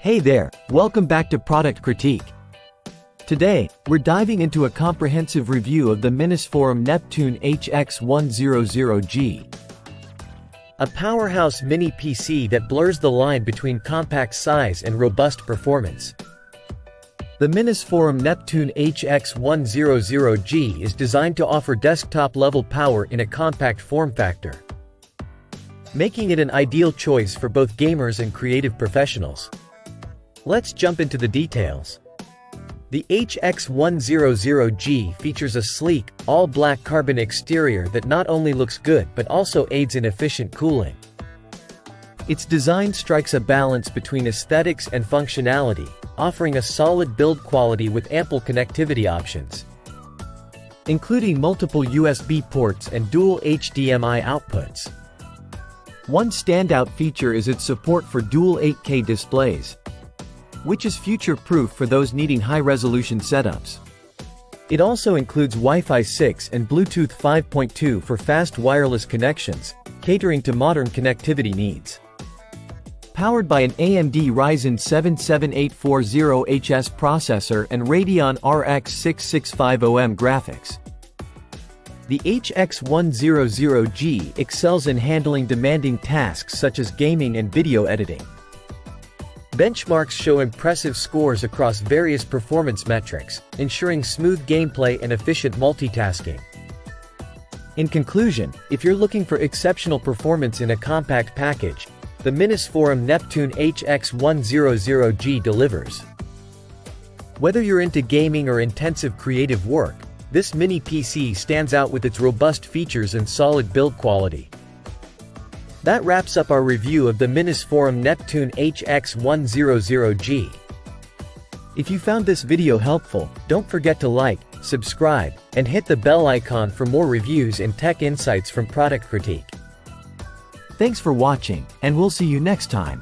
Hey there, welcome back to Product Critique. Today, we're diving into a comprehensive review of the Minisforum Neptune HX100G. A powerhouse mini PC that blurs the line between compact size and robust performance. The Minisforum Neptune HX100G is designed to offer desktop-level power in a compact form factor, making it an ideal choice for both gamers and creative professionals. Let's jump into the details. The HX100G features a sleek, all-black carbon exterior that not only looks good but also aids in efficient cooling. Its design strikes a balance between aesthetics and functionality, offering a solid build quality with ample connectivity options, including multiple USB ports and dual HDMI outputs. One standout feature is its support for dual 8K displays, which is future-proof for those needing high-resolution setups. It also includes Wi-Fi 6 and Bluetooth 5.2 for fast wireless connections, catering to modern connectivity needs. Powered by an AMD Ryzen 7 7840HS processor and Radeon RX 6650M graphics, the HX100G excels in handling demanding tasks such as gaming and video editing. Benchmarks show impressive scores across various performance metrics, ensuring smooth gameplay and efficient multitasking. In conclusion, if you're looking for exceptional performance in a compact package, the Minisforum Neptune HX100G delivers. Whether you're into gaming or intensive creative work, this mini PC stands out with its robust features and solid build quality. That wraps up our review of the Minisforum Neptune HX100G. If you found this video helpful, don't forget to like, subscribe, and hit the bell icon for more reviews and tech insights from Product Critique. Thanks for watching, and we'll see you next time.